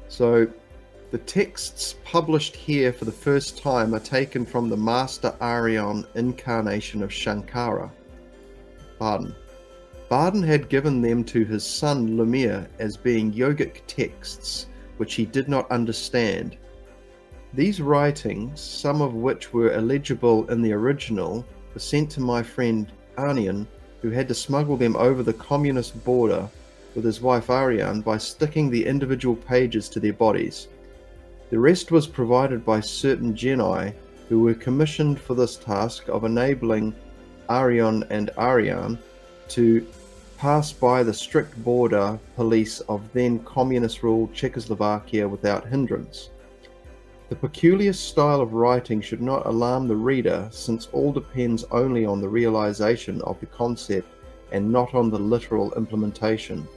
So the texts published here for the first time are taken from the Master Aryan incarnation of Shankara, Bardon. Bardon had given them to his son Lumiere as being yogic texts which he did not understand. These writings, some of which were illegible in the original, were sent to my friend Aryan, who had to smuggle them over the communist border with his wife Ariane by sticking the individual pages to their bodies. The rest was provided by certain genii who were commissioned for this task of enabling Arion and Ariane to pass by the strict border police of then communist-ruled Czechoslovakia without hindrance. The peculiar style of writing should not alarm the reader, since all depends only on the realization of the concept and not on the literal implementation.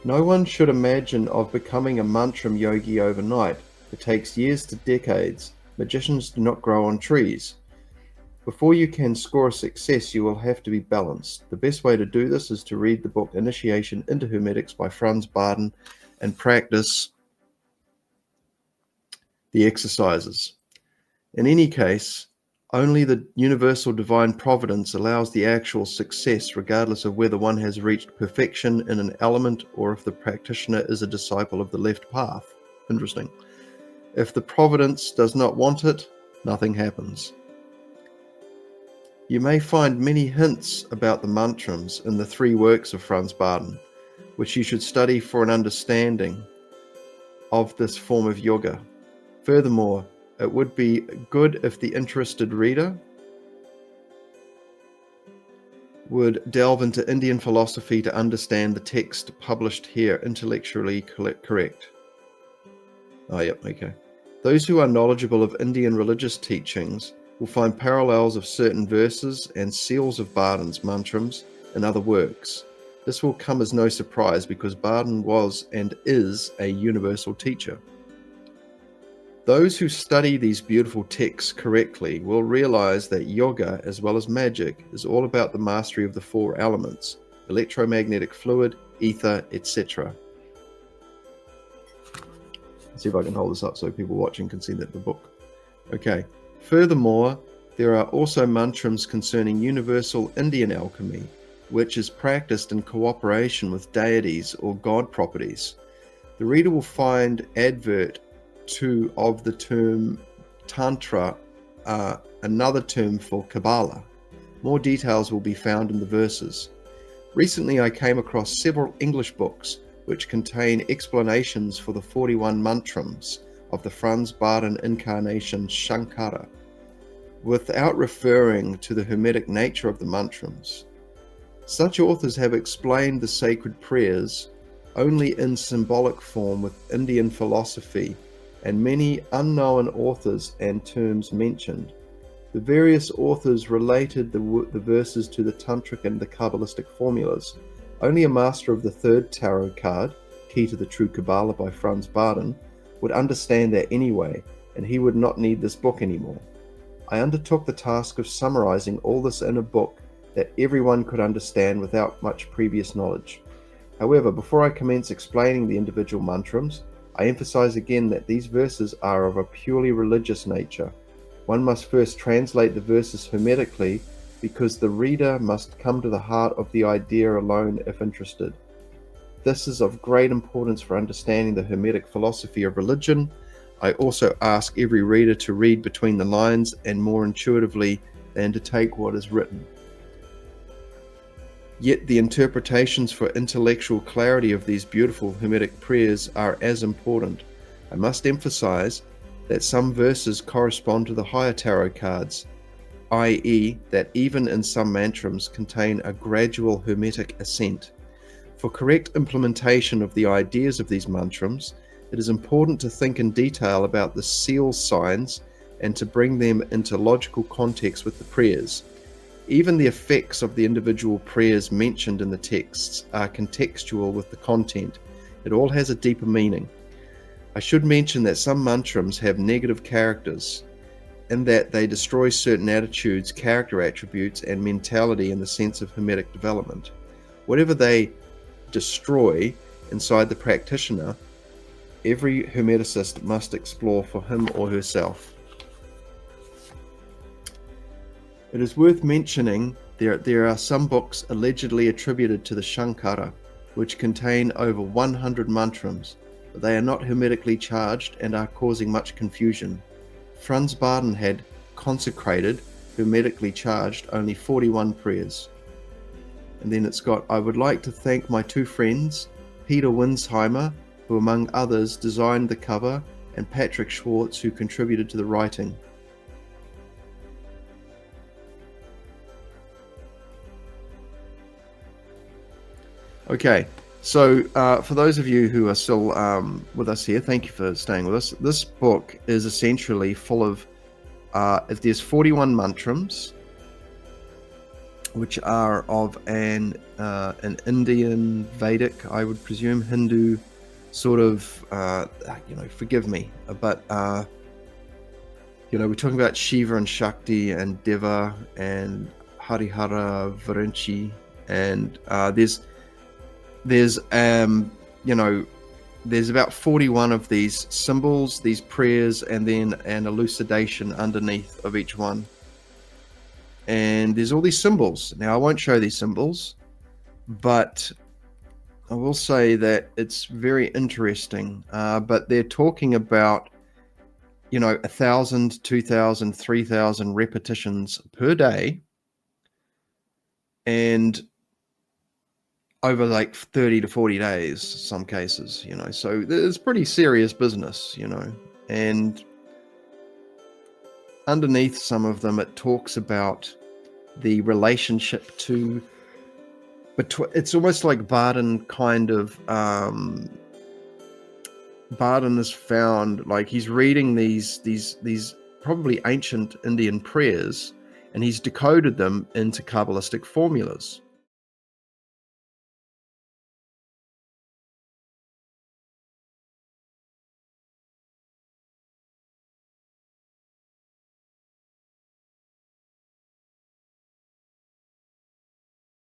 No one should imagine of becoming a mantram yogi overnight. It takes years to decades. Magicians do not grow on trees. Before you can score a success, you will have to be balanced. The best way to do this is to read the book Initiation into Hermetics by Franz Bardon and practice the exercises. In any case, only the universal divine providence allows the actual success, regardless of whether one has reached perfection in an element or if the practitioner is a disciple of the left path. Interesting. If the providence does not want it, nothing happens. You may find many hints about the mantrams in the 3 works of Franz Bardon, which you should study for an understanding of this form of yoga. Furthermore, it would be good if the interested reader would delve into Indian philosophy to understand the text published here intellectually correct. Oh, yep, okay. Those who are knowledgeable of Indian religious teachings will find parallels of certain verses and seals of Bardon's mantrams in other works. This will come as no surprise because Bardon was and is a universal teacher. Those who study these beautiful texts correctly will realize that yoga, as well as magic, is all about the mastery of the 4 elements: electromagnetic fluid, ether, etc. Let's see if I can hold this up so people watching can see that in the book. Okay. Furthermore, there are also mantrams concerning universal Indian alchemy, which is practiced in cooperation with deities or god properties. The reader will find advert 2 of the term Tantra, another term for Kabbalah. More details will be found in the verses. Recently I came across several English books which contain explanations for the 41 mantrams of the Franz Bardon incarnation Shankara, without referring to the hermetic nature of the mantrams. Such authors have explained the sacred prayers only in symbolic form with Indian philosophy and many unknown authors and terms mentioned. The various authors related the verses to the tantric and the kabbalistic formulas. Only a master of the 3rd tarot card, Key to the True Kabbalah by Franz Bardon, would understand that anyway, and he would not need this book anymore. I undertook the task of summarizing all this in a book that everyone could understand without much previous knowledge. However, before I commence explaining the individual mantrams, I emphasize again that these verses are of a purely religious nature. One must first translate the verses hermetically because the reader must come to the heart of the idea alone if interested. This is of great importance for understanding the hermetic philosophy of religion. I also ask every reader to read between the lines and more intuitively than to take what is written. Yet the interpretations for intellectual clarity of these beautiful hermetic prayers are as important. I must emphasize that some verses correspond to the higher tarot cards, i.e. that even in some mantrams contain a gradual hermetic ascent. For correct implementation of the ideas of these mantrams, it is important to think in detail about the seal signs and to bring them into logical context with the prayers. Even the effects of the individual prayers mentioned in the texts are contextual with the content. It all has a deeper meaning. I should mention that some mantrams have negative characters, in that they destroy certain attitudes, character attributes, and mentality in the sense of hermetic development. Whatever they destroy, inside the practitioner, every hermeticist must explore for him or herself. It is worth mentioning there are some books allegedly attributed to the Shankara, which contain over 100 mantrams, but they are not hermetically charged and are causing much confusion. Franz Bardon had consecrated, hermetically charged, only 41 prayers. And then it's got, I would like to thank my two friends, Peter Winsheimer, who among others designed the cover, and Patrick Schwartz, who contributed to the writing. Okay, so for those of you who are still with us here, thank you for staying with us. This book is essentially full of, there's 41 mantrams, which are of an Indian, Vedic, I would presume, Hindu sort of, forgive me, but, we're talking about Shiva and Shakti and Deva and Harihara, Virinchi, and there's about 41 of these symbols, these prayers, and then an elucidation underneath of each one. And there's all these symbols. Now, I won't show these symbols, but I will say that it's very interesting. But they're talking about, 1,000, 2,000, 3,000 repetitions per day, and over like 30 to 40 days, some cases, so it's pretty serious business, and underneath some of them, it talks about the relationship to, it's almost like Bardon Bardon is found, like he's reading these probably ancient Indian prayers, and he's decoded them into Kabbalistic formulas.